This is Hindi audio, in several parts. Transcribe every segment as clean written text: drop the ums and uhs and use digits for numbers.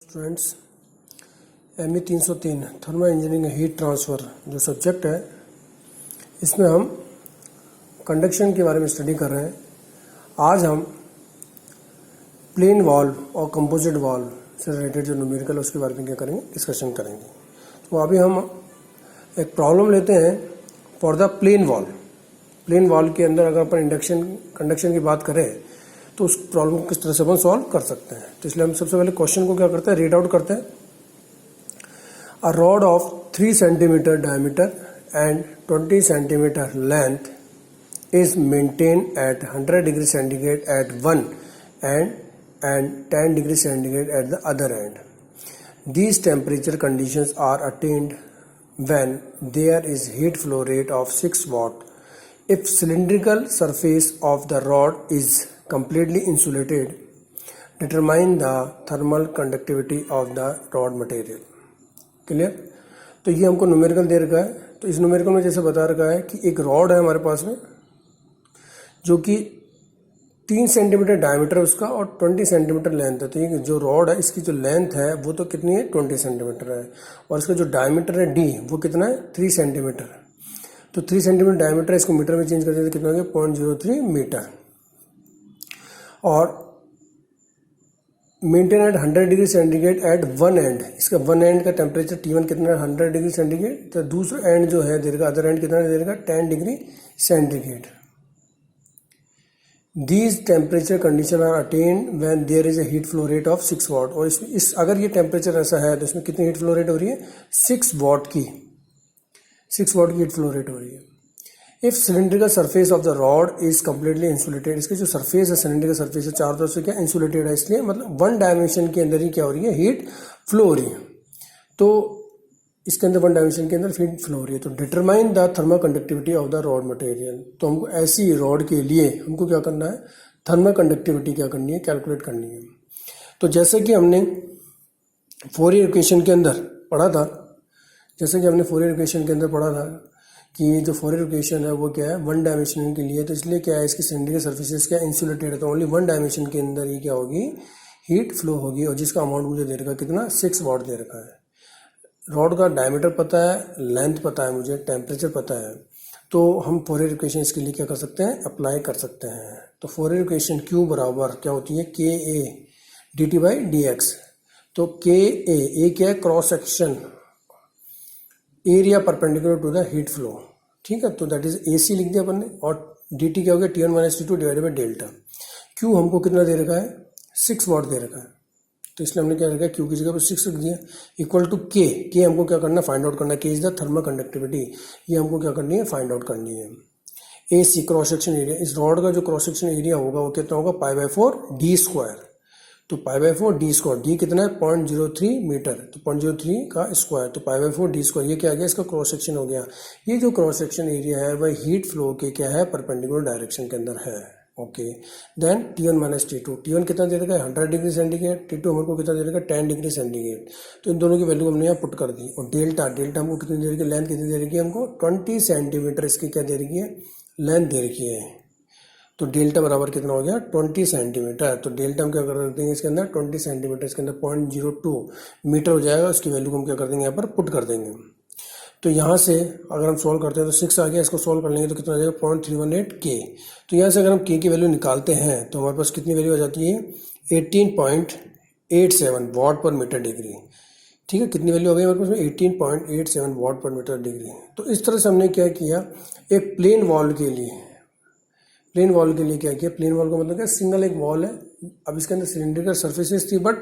Students, ME 303 thermal engineering heat transfer जो सब्जेक्ट है, इसमें हम कंडक्शन के बारे में स्टडी कर रहे हैं। आज हम प्लेन वाल्व और कंपोजिट वाल्व से रिलेटेड जो न्यूमेरिकल है उसके बारे में क्या करेंगे, डिस्कशन करेंगे। तो अभी हम एक प्रॉब्लम लेते हैं for the plane wall. Plane wall के अंदर अगर अपन कंडक्शन की बात करें तो उस प्रॉब्लम को किस तरह से अपन सॉल्व कर सकते हैं। तो इसलिए हम सबसे पहले क्वेश्चन को क्या करते हैं, रीड आउट करते हैं। A rod of 3 centimetre diameter and 20 centimetre length is maintained at 100 degree centigrade at one end and 10 degree centigrade at the other end. These temperature conditions are attained when there is heat flow rate of 6 watt. If cylindrical surface of the rod is completely insulated, determine the thermal conductivity of the rod material. Clear? तो ये हमको न्यूमेरिकल दे रखा है। तो इस न्यूमेरिकल में जैसे बता रखा है कि एक रॉड है हमारे पास में जो कि 3 सेंटीमीटर डायमीटर है उसका और 20 सेंटीमीटर लेंथ है। तो ये जो रॉड है इसकी जो लेंथ है वो तो कितनी है, 20 सेंटीमीटर है, और इसका जो डायमीटर है डी वो कितना है, 3 सेंटीमीटर। तो 3 सेंटीमीटर डायमीटर, इसको मीटर में चेंज कर देते कितना हो गया, 0.03 मीटर। और maintain at 100 degree centigrade at one end, इसका वन एंड का टेम्परेचर T1 कितना है, 100 डिग्री सेंटीग्रेड। तो दूसरा एंड जो है देगा, अदर एंड कितना देगा, 10 degree centigrade. These temperature condition are attained when there is a heat flow rate of 6 watt। और इस अगर ये टेम्परेचर ऐसा है तो इसमें कितनी हीट फ्लो रेट हो रही है, 6 वाट की हीट फ्लो रेट हो रही है। If cylindrical surface of the rod is completely insulated, इसकी जो सरफेस है सिलेंड्रिकल सरफेस है चारों तरफ से क्या इंसुलेटेड है, इसलिए मतलब वन डायमेंशन के अंदर ही क्या हो रही है, हीट फ्लो हो रही है। तो इसके अंदर वन डायमेंशन के अंदर हीट फ्लो हो रही है। तो determine the thermal conductivity of the rod material. तो हमको ऐसी रॉड के लिए हमको क्या करना है, थर्मल कंडक्टिविटी क्या करनी है, कैलकुलेट करनी है। तो जैसे कि हमने फोरियर इक्वेशन के अंदर पढ़ा था, कि जो फोरियर इक्वेशन है वो क्या है, वन डायमेंशन के लिए। तो इसलिए क्या है, इसकी सिलेंड्रिकल सर्फेसिस क्या इंसुलेटेड है, तो ओनली वन डायमेंशन के अंदर ही क्या होगी, हीट फ्लो होगी। और जिसका अमाउंट मुझे दे रखा है कितना, 6 वाट दे रखा है। रॉड का डायमीटर पता है, लेंथ पता है, मुझे टेम्परेचर पता है। तो हम फोरियर इक्वेशन इसके लिए क्या कर सकते हैं, अप्लाई कर सकते हैं। तो फोरियर इक्वेशन Q बराबर क्या होती है, KA dt बाई dx। तो KA क्या है, cross section area perpendicular to the heat flow, ठीक है। तो दैट इज AC लिख दिया अपन ने, और dt क्या हो गया, T1 minus T2 divided by delta. Q हमको कितना दे रखा है, 6 वाट दे रखा है। तो इसलिए हमने क्या रखा है, Q की जगह पर 6 रख दिया, इक्वल टू K हमको क्या करना है, फाइंड आउट करना है। K is the thermal conductivity, ये हमको क्या करनी है, फाइंड आउट करनी है। AC क्रॉस सेक्शन एरिया, इस रॉड का जो क्रॉस सेक्शन एरिया होगा वो कितना होगा, π/4 d स्क्वायर। तो π/4 d स्क्वायर, d कितना है, 0.03 मीटर, तो 0.03 का स्क्वायर, तो π/4 d स्क्वायर, ये क्या आ गया, इसका क्रॉस सेक्शन हो गया। ये जो क्रॉस सेक्शन एरिया है वह हीट फ्लो के क्या है, परपेंडिकुलर डायरेक्शन के अंदर है। Okay, then T1 minus T2 कितना दे देगा, 100 डिग्री सेंटीग्रेड, T2 हमको कितना दे देगा, 10 डिग्री सेंटीग्रेड। तो इन दोनों की वैल्यू हमने यहाँ पुट कर दी। और डेल्टा हमको कितनी दे रही है, लेंथ कितनी दे रही है हमको, 20 सेंटीमीटर इसकी क्या दे रही है, लेंथ दे रखी है। तो डेल्टा बराबर कितना हो गया, 20 सेंटीमीटर। तो डेल्टा हम क्या कर देंगे इसके अंदर, 20 सेंटीमीटर, इसके अंदर 0.02 मीटर हो जाएगा। उसकी वैल्यू को हम क्या कर देंगे, यहाँ पर पुट कर देंगे। तो यहाँ से अगर हम सॉल्व करते हैं तो 6 आ गया, इसको सॉल्व कर लेंगे तो कितना आ जाएगा, 0.318 K। तो यहाँ से अगर हम K की वैल्यू निकालते हैं तो हमारे पास कितनी वैल्यू आ जाती है, 18.87 वाट पर मीटर डिग्री। ठीक है, कितनी वैल्यू हो गई हमारे पास में, 18.87 वाट पर मीटर डिग्री। तो इस तरह से हमने क्या किया, एक प्लेन वॉल के लिए क्या किया, प्लेन वॉल का मतलब क्या, सिंगल एक वॉल है। अब इसके अंदर सिलेंड्रिकल सर्फेसेस थी, बट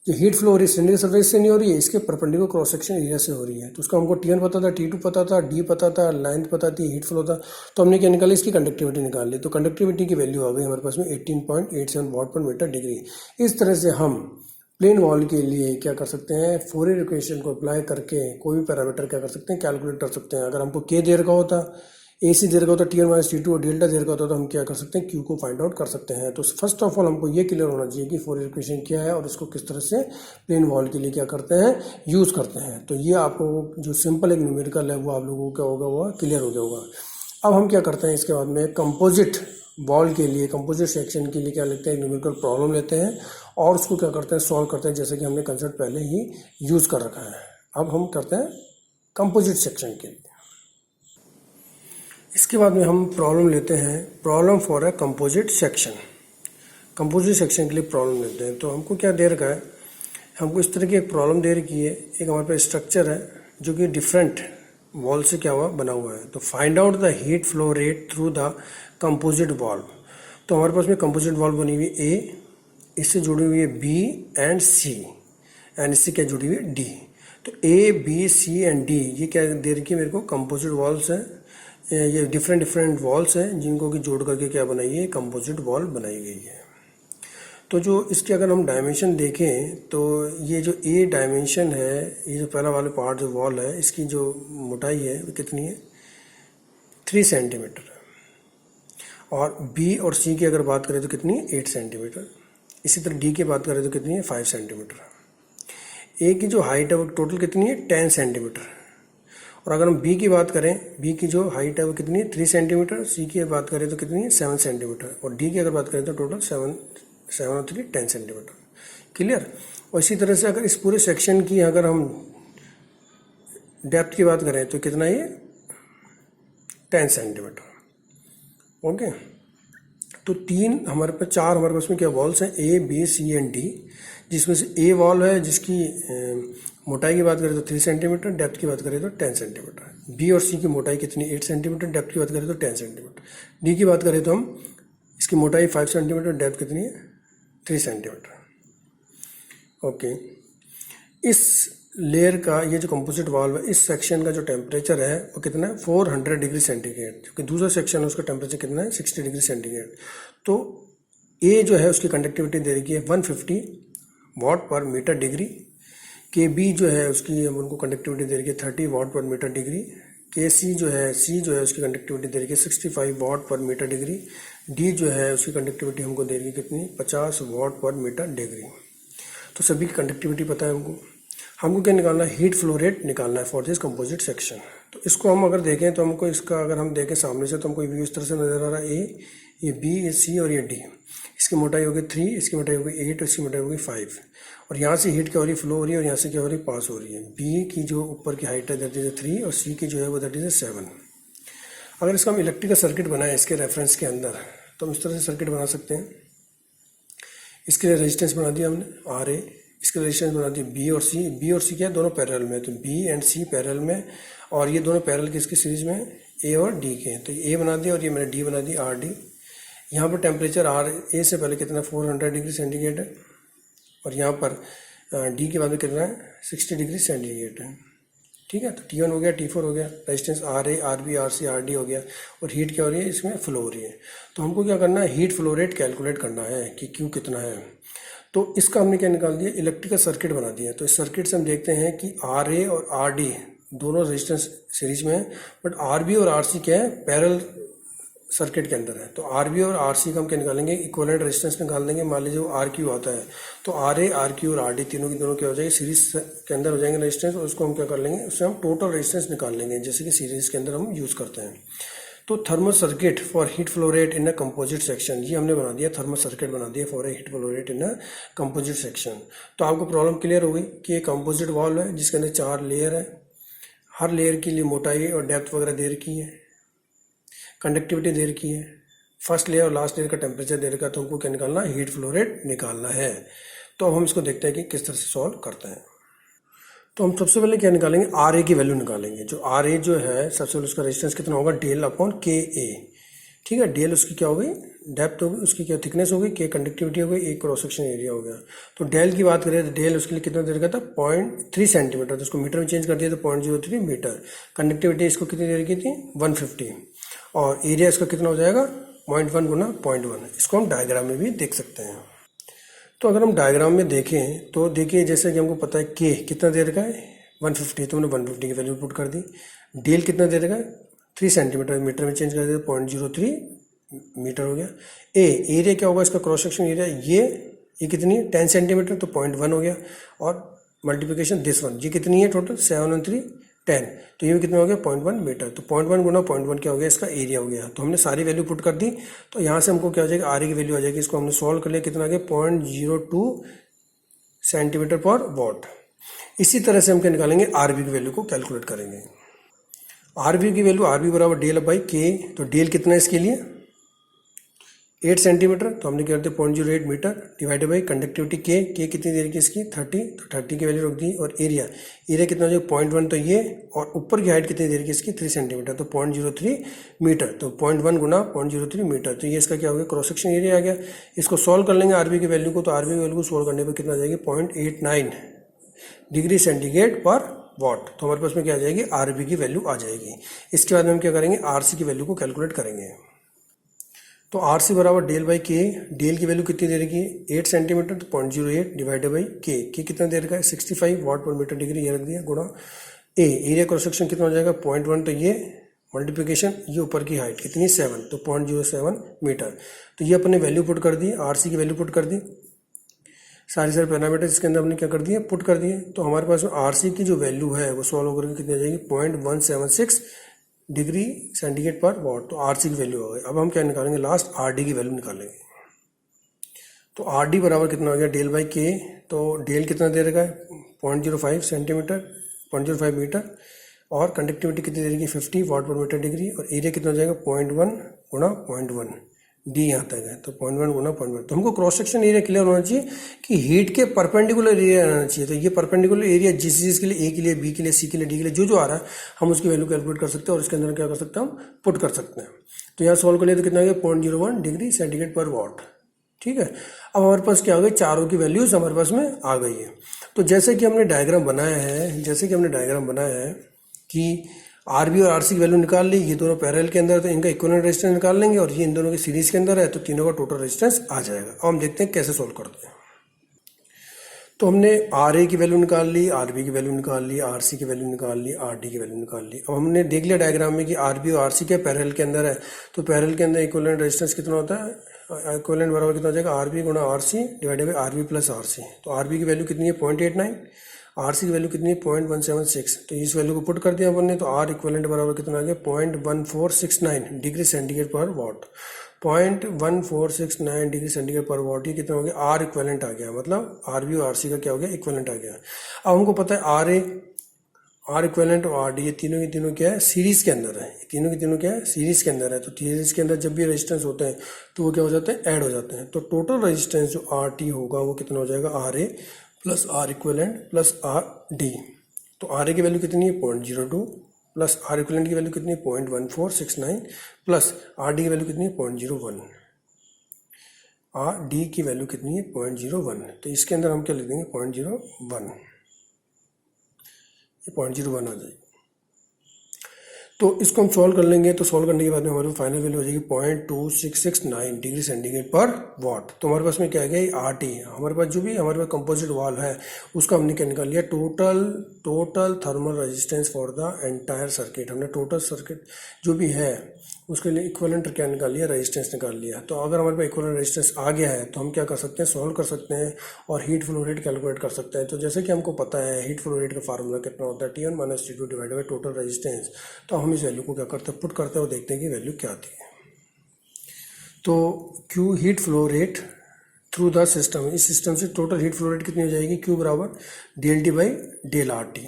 जो हीट फ्लो हो रही है सिलेंड्रिकल सर्फेस से नहीं हो रही है, इसके परपेंडिकुलर क्रॉस सेक्शन एरिया से हो रही है। तो उसका हमको T1 पता था, T2 पता था, D पता था, लेंथ पता थी, हीट फ्लो था। तो हमने क्या निकाली, इसकी कंडक्टिविटी निकाल ली। तो कंडक्टिविटी की वैल्यू आ गई हमारे पास में 18.87 वाट पर मीटर डिग्री। इस तरह से हम प्लेन वॉल के लिए क्या कर सकते हैं, फोरियर इक्वेशन को अप्लाई करके कोई भी पैरामीटर क्या कर सकते हैं, कैलकुलेट कर सकते हैं। अगर हमको K दे रखा होता, AC दे रखा होता, T1 माइनस T2 और डेल्टा दे रखा होता, तो हम क्या कर सकते हैं, Q को फाइंड आउट कर सकते हैं। तो फर्स्ट ऑफ ऑल हमको ये क्लियर होना चाहिए कि फोरियर इक्वेशन क्या है और इसको किस तरह से प्लेन वॉल के लिए क्या करते हैं, यूज़ करते हैं। तो ये आपको जो सिंपल एक न्यूमेरिकल है वो आप लोगों को क्या होगा, वो क्लियर हो गया होगा। अब हम क्या करते हैं, इसके बाद में कंपोजिट वॉल के लिए, कंपोजिट सेक्शन के लिए क्या लेते हैं, न्यूमेरिकल प्रॉब्लम लेते हैं और उसको क्या करते हैं, सॉल्व करते हैं, जैसे कि हमने कंसेप्ट पहले ही यूज़ कर रखा है। अब हम करते हैं कंपोजिट सेक्शन के लिए। इसके बाद में हम प्रॉब्लम लेते हैं, problem for a composite section. Composite section के लिए प्रॉब्लम लेते हैं। तो हमको क्या दे रखा है, हमको इस तरह की एक प्रॉब्लम दे रखी है। एक हमारे पास स्ट्रक्चर है जो कि डिफरेंट वॉल से क्या हुआ, बना हुआ है। तो find out the heat flow rate through the composite valve. तो हमारे पास में कंपोजिट वॉल्व बनी हुई है ए, इससे जुड़ी हुई है बी एंड सी, एंड इससे क्या जुड़ी हुई है डी। तो A B C and D ये क्या दे रखी है मेरे को, कंपोजिट वॉल्व्स है। ये डिफरेंट वॉल्स हैं जिनको कि जोड़ करके क्या बनाई है, कंपोजिट वॉल बनाई गई है। तो जो इसके अगर हम डायमेंशन देखें तो ये जो ए डायमेंशन है, ये जो पहला वाला पार्ट जो वॉल है, इसकी जो मोटाई है वो कितनी है, 3 सेंटीमीटर। और बी और सी की अगर बात करें तो कितनी है, 8 सेंटीमीटर। इसी तरह डी की बात करें तो कितनी है, 5 सेंटीमीटर। ए की जो हाइट है वो टोटल कितनी है, 10 सेंटीमीटर। और अगर हम बी की बात करें, बी की जो हाइट है वो कितनी है, 3 सेंटीमीटर। सी की बात करें तो कितनी है, 7 सेंटीमीटर। और डी की अगर बात करें तो टोटल 7 और 3 10 सेंटीमीटर। क्लियर। और इसी तरह से अगर इस पूरे सेक्शन की अगर हम डेप्थ की बात करें तो कितना ये 10 सेंटीमीटर। ओके। तो 4 हमारे पास में क्या वॉल्स हैं, A B C and D, जिसमें से ए वॉल है जिसकी मोटाई की बात करें तो 3 सेंटीमीटर, डेप्थ की बात करें तो 10 सेंटीमीटर। बी और सी की मोटाई कितनी, 8 सेंटीमीटर, डेप्थ की बात करें तो 10 सेंटीमीटर। डी की बात करें तो हम इसकी मोटाई 5 सेंटीमीटर, डेप्थ कितनी है, 3 सेंटीमीटर। ओके। इस लेयर का ये जो कंपोजिट वॉल्व है, इस सेक्शन का जो टेम्परेचर है वो कितना है, 400 डिग्री सेंटीग्रेड। क्योंकि दूसरा सेक्शन है उसका टेम्परेचर कितना है, 60 डिग्री सेंटीग्रेड। तो ए जो है उसकी कंडक्टिविटी दे रखी है 150 वाट पर मीटर डिग्री। के बी जो है उसकी हम उनको कंडक्टिविटी दे रखी है 30 वाट पर मीटर डिग्री। के सी जो है उसकी कंडक्टिविटी दे रखी है 65 वाट पर मीटर डिग्री। डी जो है उसकी कंडक्टिविटी हमको दे रही है कितनी, 50 वाट पर मीटर डिग्री। तो सभी की कंडक्टिविटी पता है हमको क्या निकालना है, हीट फ्लो रेट निकालना है फॉर दिस कंपोजिट सेक्शन। तो इसको हम अगर देखें तो हमको इसका अगर हम देखें सामने से तो हमको व्यू इस तरह से नजर आ रहा है, ये बी, ये सी और ये डी। इसकी मोटाई होगी 3, इसकी मोटाई होगी 8 और इसकी मोटाई होगी 5। और यहाँ से हीट क्या हो रही है, फ्लो हो रही है, और यहाँ से क्या हो रही है, पास हो रही है। बी की जो ऊपर की हाइट है दैट इज 3 और सी की जो है वो दैट इज 7। अगर इसका हम इलेक्ट्रिकल सर्किट बनाए इसके रेफरेंस के अंदर तो हम इस तरह से सर्किट बना सकते हैं। इसके लिए रेजिस्टेंस बना दिया हमने आर ए, इसके रेजिस्टेंस बना दी बी और सी। बी और सी क्या है, दोनों पैरेलल में, तो बी एंड सी पैरेलल में, और ये दोनों पैरेलल किसकी सीरीज में, ए और डी के। तो ए बना दिया और ये मैंने डी बना दी, आर डी। यहाँ पर टेम्परेचर आर ए से पहले कितना 400 डिग्री सेंटीग्रेड है, और यहाँ पर डी के बाद में कितना है 60 डिग्री सेंटीग्रेड है। ठीक है। तो T1 हो गया, T4 हो गया, resistance R A, R B, R C, R D हो गया, और हीट क्या हो रही है, इसमें फ्लो हो रही है। तो हमको क्या करना है, हीट फ्लो रेट कैलकुलेट करना है कि क्यू कितना है। तो इसका हमने क्या निकाल दिया, इलेक्ट्रिकल सर्किट बना दिया। तो इस सर्किट से हम देखते हैं कि आर ए और आर डी दोनों रेजिस्टेंस सीरीज में है, बट आर बी और आर सी क्या है, पैरेलल सर्किट के अंदर है। तो आर बी और आर सी का हम क्या निकालेंगे, इक्विवेलेंट रेजिस्टेंस निकाल देंगे। मान लीजिए वो आर क्यू आता है, तो आर ए, आर क्यू और आर डी तीनों की दोनों क्या हो जाएगी, सीरीज के अंदर हो जाएंगे रेजिस्टेंस, और उसको हम क्या कर लेंगे, उससे हम टोटल रेजिस्टेंस निकाल लेंगे, जैसे कि सीरीज के अंदर हम यूज़ करते हैं। तो thermal circuit for heat flow rate in a composite section, ये हमने बना दिया, थर्मल सर्किट बना दिया for a heat flow rate in a composite section. तो आपको प्रॉब्लम क्लियर हो गई कि ये कंपोजिट वॉल्व है जिसके अंदर 4 लेयर है, हर लेयर के लिए मोटाई और डेप्थ वगैरह दे रखी है, कंडक्टिविटी दे रखी है, फर्स्ट लेयर और लास्ट लेयर का टेम्परेचर दे रखा है। तो हमको क्या निकालना है, हीट फ्लो रेट निकालना है। तो अब हम इसको देखते हैं कि किस तरह से सॉल्व करते हैं। तो हम सबसे पहले क्या निकालेंगे, आर ए की वैल्यू निकालेंगे। जो आर ए जो है सबसे पहले उसका रेजिस्टेंस कितना होगा, डेल अपॉन के ए। ठीक है। डेल उसकी क्या होगी, डेप्थ होगी, उसकी क्या थिकनेस होगी, के कंडक्टिविटी हो गई, ए क्रॉस सेक्शन एरिया हो गया। तो डेल की बात करें तो डेल उसके लिए कितना दे रखा था, 0.3 सेंटीमीटर। तो उसको मीटर में चेंज कर दिया तो 0.03 मीटर। कंडक्टिविटी इसको कितनी दे रखी थी, 150, और एरिया इसका कितना हो जाएगा, 0.1 गुना 0.1। इसको हम डायग्राम में भी देख सकते हैं। तो अगर हम डायग्राम में देखें तो देखिए, जैसे कि हमको पता है के कितना दे रखा है, 150, तो हमने 150 की वैल्यू पुट कर दी। डेल कितना दे रखा है, 3 सेंटीमीटर, मीटर में चेंज कर दिया 0.03 मीटर हो गया। एरिया क्या होगा इसका, क्रॉस सेक्शन एरिया, ये कितनी 10 सेंटीमीटर, तो 0.1 हो गया, और मल्टीप्लिकेशन दिस वन, ये कितनी है टोटल 7 और 3 10, तो ये कितना हो गया 0.1 मीटर। तो 0.1 गुना 0.1 क्या हो गया, इसका एरिया हो गया। तो हमने सारी वैल्यू पुट कर दी, तो यहाँ से हमको क्या हो जाएगा, आर की वैल्यू आ जाएगी। इसको हमने सॉल्व कर लिया, कितना आ गया 0.02 सेंटीमीटर पर वॉट। इसी तरह से हम क्या निकालेंगे, आरबी की वैल्यू को कैलकुलेट करेंगे। आरबी की वैल्यू, आरबी बराबर डेल बाई के। तो डेल कितना है इसके लिए 8 सेंटीमीटर, तो हमने क्या करते हैं 0.08 मीटर डिवाइडेड बाई कंडक्टिविटी के कितनी दे रही है इसकी 30, तो 30 की वैल्यू रख दी। और एरिया कितना हो जाएगा 0.1, तो ये, और ऊपर की हाइट कितनी दे रही है इसकी 3 सेंटीमीटर, तो 0.03 मीटर। तो 0.1 गुना 0.03 मीटर, तो ये इसका क्या हो गया क्रॉस सेक्शन एरिया आ गया। इसको सॉल्व कर लेंगे आरबी की वैल्यू को, तो आरबी की वैल्यू को सॉल्व करने पर कितना आ जाएगी 0.89 डिग्री सेंटीग्रेड पर वॉट। तो हमारे पास में क्या आ जाएगी, आरबी की वैल्यू आ जाएगी। इसके बाद में हम क्या करेंगे, आरसी की वैल्यू को कैलकुलेट करेंगे। तो आर सी बराबर डेल बाई के। डेल की वैल्यू कितनी दे रखी है 8 सेंटीमीटर, तो 0.08 डिवाइडेड बाई के कितना दे रखा है 65 वाट पर मीटर डिग्री, ये रख दिया, गुणा ए। एरिया क्रॉस सेक्शन कितना हो जाएगा 0.1, तो ये मल्टीप्लिकेशन ये ऊपर की हाइट कितनी 7, तो 0.07 मीटर। तो ये अपने वैल्यू पुट कर दी, आर सी की वैल्यू पुट कर दी, सारे पैरामीटर इसके अंदर हमने क्या कर दिए पुट कर दिए। तो हमारे पास आर सी की जो वैल्यू है वो सॉल्व होकर कितनी आ जाएगी 0.176 डिग्री सेंटीग्रेड पर वॉट। तो आर सी की वैल्यू हो गई। अब हम क्या निकालेंगे, लास्ट आर डी की वैल्यू निकालेंगे। तो आर डी बराबर कितना हो गया डेल बाई के। तो डेल कितना दे रखा है 0.05 सेंटीमीटर, 0.05 मीटर, और कंडक्टिविटी कितनी दे रही है 50 वाट पर मीटर डिग्री, और एरिया कितना हो जाएगा 0.1 गुना 0.1 डी यहाँ तक है, तो 0.1 गुना 0.1। तो हमको क्रॉस सेक्शन एरिया क्लियर होना चाहिए कि हीट के परपेंडिकुलर एरिया रहना चाहिए। तो ये परपेंडिकुलर एरिया जिस चीज़ के लिए, ए के लिए, बी के लिए, सी के लिए, डी के लिए जो आ रहा है हम उसकी वैल्यू कैलकुलेट कर सकते हैं, और इसके अंदर क्या कर सकते हैं हम पुट कर सकते हैं। तो यहाँ सॉल्व कर लिया तो कितना आ गया 0.01 डिग्री सेंटीग्रेड पर वॉट। ठीक है, अब हमारे पास क्या हो गई, चारों की वैल्यूज हमारे पास में आ गई है। तो जैसे कि हमने डायग्राम बनाया है कि आरबी और आरसी की वैल्यू निकाल ली, ये दोनों पैरेलल के अंदर है तो इनका इक्विवेलेंट रेजिस्टेंस निकाल लेंगे, और ये इन दोनों की सीरीज के अंदर है तो तीनों का टोटल रेजिस्टेंस आ जाएगा। अब हम देखते हैं कैसे सोल्व करते हैं। तो हमने आर ए की वैल्यू निकाल ली, आर बी की वैल्यू निकाल ली, आर सी की वैल्यू निकाल ली, आर डी की वैल्यू निकाल ली। अब हमने देख लिया डायग्राम में कि आर बी और आर सी के पैरेलल के अंदर है, तो पैरेलल के अंदर इक्विवेलेंट रेजिस्टेंस कितना होता है, इक्विवेलेंट बराबर कितना हो जाएगा आर बी गुणा R C divided by R B plus R C. तो आर बी की वैल्यू कितनी है 0.89, आर सी की वैल्यू कितनी है 0.176। तो इस वैल्यू को पुट कर दिया अपन ने, तो आर इक्विवेलेंट बराबर कितना आ गया 0.1469 डिग्री सेंटीग्रेड पर वॉट। 0.1469 डिग्री सेंटीग्रेड पर वॉट, ये कितना हो गया आर इक्विवेलेंट आ गया, मतलब आर बी और आर सी का क्या हो गया इक्विवेलेंट आ गया। अब हमको पता है आर ए, आर इक्विवेलेंट और आर डी ये तीनों की तीनों क्या है सीरीज के अंदर है, तीनों की तीनों क्या है सीरीज के अंदर है। तो सीरीज के अंदर जब भी रेजिस्टेंस होते हैं तो वो क्या हो जाते हैं ऐड हो जाते हैं। तो टोटल रेजिस्टेंस जो आर टी होगा वो कितना हो जाएगा R A plus R equivalent plus R D. तो आर ए की वैल्यू कितनी है 0.02 प्लस आर इक्विवेलेंट की वैल्यू कितनी है 0.1469 प्लस आर डी की वैल्यू कितनी है 0.01, आर डी की वैल्यू कितनी है 0.01। तो इसके अंदर हम क्या लिख देंगे 0.01, ये 0.01 आ जाएगी। तो इसको हम सॉल्व कर लेंगे, तो सॉल्व करने के बाद में हमारे फाइनल वैल्यू हो जाएगी 0.2669 डिग्री सेंटीग्रेड पर वॉट। तो हमारे पास में क्या है आर टी, हमारे पास जो भी हमारे पास कंपोजिट वॉल है उसका हमने क्या निकाल लिया total thermal resistance for the entire circuit. हमने टोटल सर्किट जो भी है उसके लिए इक्विवेलेंट क्या निकाल लिया रेजिस्टेंस निकाल लिया। तो अगर हमारे पास इक्विवेलेंट रेजिस्टेंस आ गया है तो हम क्या कर सकते हैं सॉल्व कर सकते हैं और हीट फ्लो रेट कैलकुलेट कर सकते हैं। तो जैसे कि हमको पता है हीट फ्लो रेट का फार्मूला कितना होता है T1 - T2 divided by total resistance. तो हम इस वैल्यू को क्या करते हैं पुट करते हैं और देखते हैं कि वैल्यू क्या आती है। तो Q heat flow rate through the system, इस सिस्टम से टोटल हीट फ्लो रेट कितनी हो जाएगी Q बराबर del T by del R T.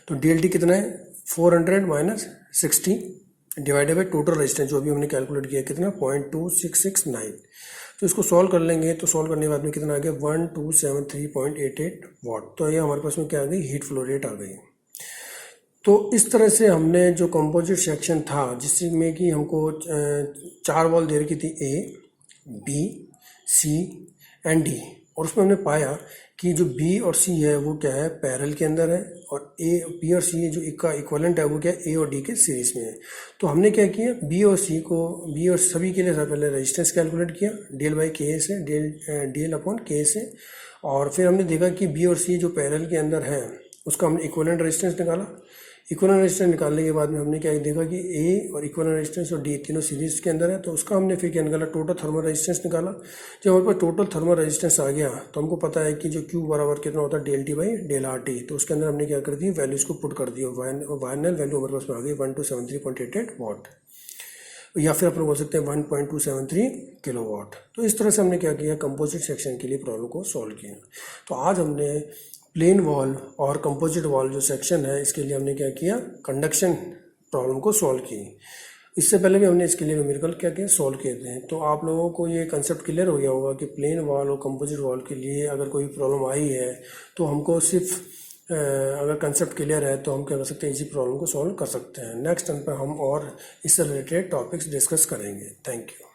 तो डेल टी कितना है 400 - 60 डिवाइडेड बाई टोटल रेजिस्टेंस जो अभी हमने कैलकुलेट किया कितना 0.2669। तो इसको सॉल्व कर लेंगे, तो सॉल्व करने के बाद में कितना आ गया 1273.88 वॉट। तो ये हमारे पास में क्या आ गई हीट फ्लो रेट आ गई। तो इस तरह से हमने जो कंपोजिट सेक्शन था जिसमें कि हमको 4 वॉल दे रखी थी A, B, C and D, और उसमें हमने पाया कि जो B और C है वो क्या है पैरेलल के अंदर है, और B और C जो का इक्विवेलेंट है वो क्या है A और D के सीरीज में है। तो हमने क्या किया B और सभी के लिए पहले रेजिस्टेंस कैलकुलेट किया डेल बाई के से, डेल अपॉन के से, और फिर हमने देखा कि B और C जो पैरेलल के अंदर है उसका हमने इक्विवेलेंट रेजिस्टेंस निकाला। इक्विवेलेंट रेजिस्टेंस निकालने के बाद में हमने क्या देखा कि ए और इक्विवेलेंट रेजिस्टेंस और डी तीनों सीरीज के अंदर है, तो उसका हमने फिर क्या निकाला, टोटल थर्मल रेजिस्टेंस निकाला। जब हमारे पास टोटल थर्मल रेजिस्टेंस आ गया तो हमको पता है कि जो क्यू बराबर कितना होता है del T by del R T, तो उसके अंदर हमने क्या कर दी, वैल्यूज़ को पुट कर दिया। फाइनल वैल्यू हमारे पास में आ गई 1273.88 वाट, या फिर अपन बोल सकते हैं 1.273 किलोवाट। तो इस तरह से हमने क्या किया, कंपोजिट सेक्शन के लिए प्रॉब्लम को सॉल्व किया। तो आज हमने प्लेन वॉल और कंपोजिट वॉल जो सेक्शन है इसके लिए हमने क्या किया, कंडक्शन प्रॉब्लम को सॉल्व की। इससे पहले भी हमने इसके लिए न्यूमेरिकल क्या किया, सॉल्व किए थे। तो आप लोगों को ये कंसेप्ट क्लियर हो गया होगा कि प्लेन वॉल और कंपोजिट वॉल के लिए अगर कोई प्रॉब्लम आई है तो हमको सिर्फ अगर कंसेप्ट क्लियर है तो हम क्या कर सकते हैं, इसी प्रॉब्लम को सॉल्व कर सकते हैं। नेक्स्ट टाइम पर हम और इससे रिलेटेड टॉपिक्स डिस्कस करेंगे। Thank you.